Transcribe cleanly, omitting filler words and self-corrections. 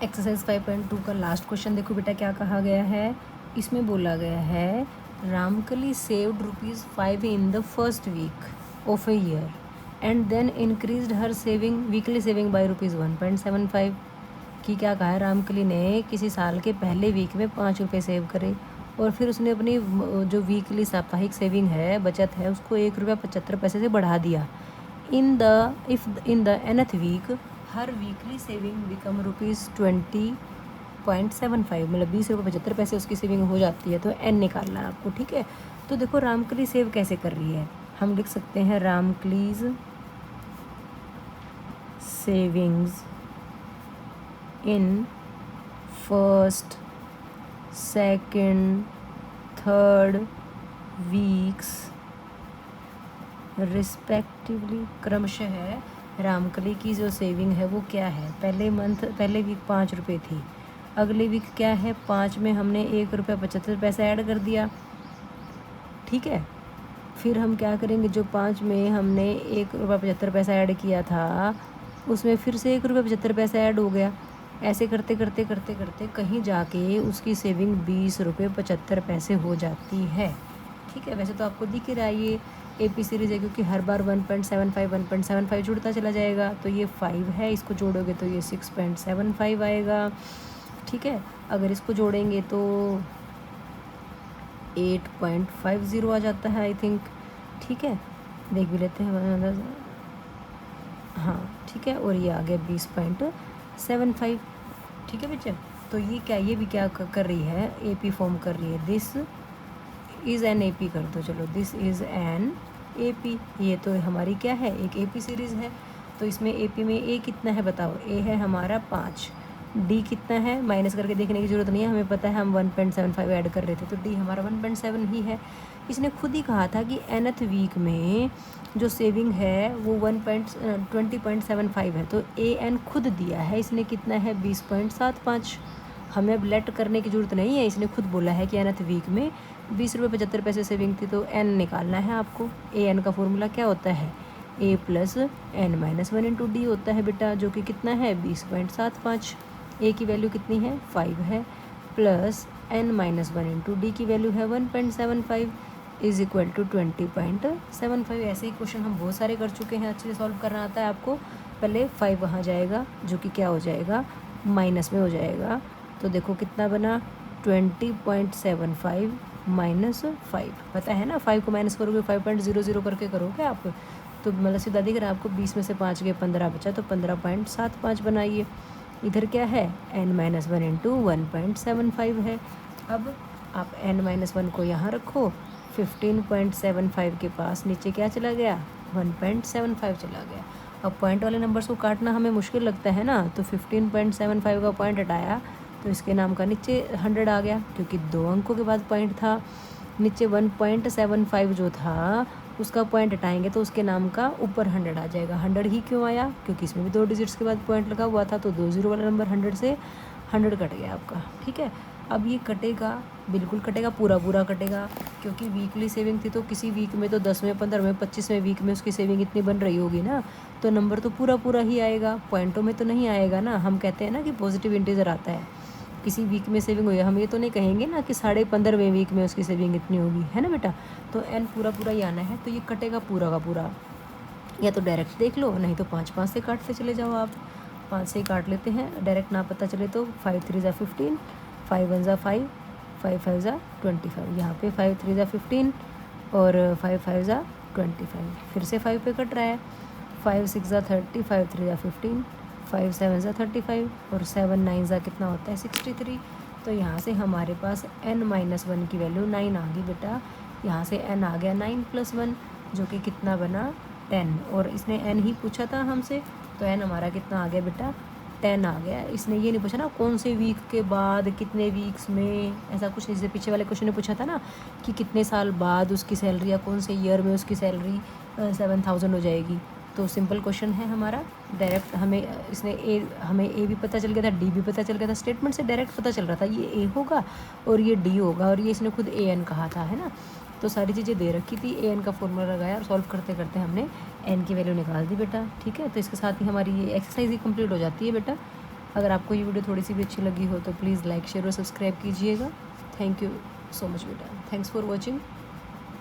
Exercise 5.2 का last question देखो बेटा क्या कहा गया है। इसमें बोला गया है Ramkali saved ₹5 in the first week of a year and then increased her saving weekly saving by ₹1.75 की। क्या कहा है, रामकली ने किसी साल के पहले वीक में ₹5 सेव करे और फिर उसने अपनी जो वीकली साप्ताहिक सेविंग है, बचत है, उसको ₹1.75 से बढ़ा दिया। In the nth week her weekly saving become ₹20.75, मतलब ₹20.75 उसकी सेविंग हो जाती है। तो n निकालना है आपको, ठीक है। तो देखो रामकली सेव कैसे कर रही है, हम लिख सकते हैं Ramkali's savings in first, second, third weeks respectively. क्रमशः रामकली की जो सेविंग है वो क्या है, पहले वीक ₹5 थी, अगले वीक क्या है 5 में हमने ₹1.75 ऐड कर दिया, ठीक है। फिर हम क्या करेंगे, जो 5 में हमने ₹1.75 ऐड किया था उसमें फिर से ₹1.75 ऐड हो गया। ऐसे करते करते करते करते कहीं जाके उसकी सेविंग ₹20.75 हो जाती है, ठीक है। वैसे तो आपको दिख ही रहा है ये AP सीरीज़ है, क्योंकि हर बार 1.75 जुड़ता चला जाएगा। तो ये 5 है, इसको जोड़ोगे तो ये 6.75 आएगा, ठीक है। अगर इसको जोड़ेंगे तो 8.50 आ जाता है आई थिंक, ठीक है। देख भी लेते हैं, हाँ ठीक है। और ये आ गया 20.75, ठीक है बच्चे। तो ये क्या, ये भी क्या कर रही है, AP फॉर्म कर रही है। दिस इज़ एन AP कर दो, चलो दिस इज़ एन AP। ये तो हमारी क्या है, एक AP सीरीज़ है। तो इसमें AP में A कितना है बताओ, A है हमारा 5, D कितना है माइनस करके देखने की ज़रूरत नहीं है, हमें पता है हम 1.75 ऐड कर रहे थे, तो D हमारा 1.7 ही है। इसने खुद ही कहा था कि nth वीक में जो सेविंग है वो 20.75 है, तो AN खुद दिया है इसने, कितना है 20.75। हमें अब लेट करने की ज़रूरत नहीं है, इसने खुद बोला है कि nth वीक में ₹20.75 सेविंग थी। तो n निकालना है आपको। AN का फॉर्मूला क्या होता है, A + n-1 इंटू D होता है बेटा, जो कि कितना है 20.75। A की वैल्यू कितनी है 5 है, प्लस n-1 इंटू D की वैल्यू है 1.75 इज इक्वल टू 20.75। ऐसे ही क्वेश्चन हम बहुत सारे कर चुके हैं, अच्छे से सॉल्व करना आता है आपको। पहले 5 वहाँ जाएगा, जो कि क्या हो जाएगा, माइनस में हो जाएगा। तो देखो कितना बना 20.75 -5, पता है ना, 5 को माइनस करोगे 5.00 करके करोगे आप, तो मतलब सीधा दिख रहा है आपको, 20 में से 5 गए 15 बचा, तो 15.75 बनाइए। इधर क्या है n-1 इंटू 1.75 है। अब आप n-1 को यहाँ रखो, 15.75 के पास नीचे क्या चला गया 1.75 चला गया। अब पॉइंट वाले नंबर्स को काटना हमें मुश्किल लगता है ना, तो 15.75 का पॉइंट हटाया तो इसके नाम का नीचे 100 आ गया, क्योंकि 2 अंकों के बाद पॉइंट था। नीचे 1.75 जो था उसका पॉइंट हटाएंगे तो उसके नाम का ऊपर 100 आ जाएगा। 100 ही क्यों आया, क्योंकि इसमें भी 2 डिजिट्स के बाद पॉइंट लगा हुआ था, तो 2 0 वाला नंबर 100 से 100 कट गया आपका, ठीक है। अब ये कटेगा, बिल्कुल कटेगा, पूरा पूरा कटेगा, क्योंकि वीकली सेविंग थी, तो किसी वीक में तो 10वें, 15वें, 25वें वीक में उसकी सेविंग इतनी बन रही होगी ना, तो नंबर तो पूरा पूरा ही आएगा, पॉइंटों में तो नहीं आएगा ना। हम कहते हैं ना कि पॉजिटिव इंटीजर आता है, किसी वीक में सेविंग हुई, हम ये तो नहीं कहेंगे ना कि 15.5वें वीक में उसकी सेविंग इतनी होगी, है ना बेटा। तो n पूरा पूरा ही आना है, तो ये कटेगा पूरा का पूरा। या तो डायरेक्ट देख लो, नहीं तो 5 से काटते चले जाओ आप। 5 से ही काट लेते हैं, डायरेक्ट ना पता चले तो 5 3 ज़ा 15, 5 1 ज़ा 5, 5 5 ज़ा 25। यहाँ पे 5 3 ज़ा 15 और 5 5 ज़ा 25, फिर से 5 पे कट रहा है। 5 6 ज़ा 30, 5 3 ज़ा 15, 5 7 ज़ा 35 और 7 9 ज़ा कितना होता है 63। तो यहाँ से हमारे पास n-1 की वैल्यू 9 आ गई बेटा। यहाँ से n आ गया 9 + 1, जो कि कितना बना 10, और इसने n ही पूछा था हमसे, तो n हमारा कितना आ गया बेटा 10 आ गया। इसने ये नहीं पूछा ना कौन से वीक के बाद, कितने वीक्स में, ऐसा कुछ नहीं। जैसे पीछे वाले क्वेश्चन ने पूछा था ना कि कितने साल बाद उसकी सैलरी या कौन से ईयर में उसकी सैलरी 7,000 हो जाएगी। तो सिंपल क्वेश्चन है हमारा, डायरेक्ट हमें इसने हमें ए भी पता चल गया था, डी भी पता चल गया था, स्टेटमेंट से डायरेक्ट पता चल रहा था ये ए होगा और ये डी होगा, और ये इसने खुद AN कहा था, है ना। तो सारी चीज़ें दे रखी थी, AN का फॉर्मूला लगाया और सॉल्व करते करते हमने n की वैल्यू निकाल दी बेटा, ठीक है। तो इसके साथ ही हमारी ये एक्सरसाइज ही कंप्लीट हो जाती है बेटा। अगर आपको ये वीडियो थोड़ी सी भी अच्छी लगी हो तो प्लीज़ लाइक शेयर और सब्सक्राइब कीजिएगा। थैंक यू सो मच बेटा, थैंक्स फॉर वॉचिंग।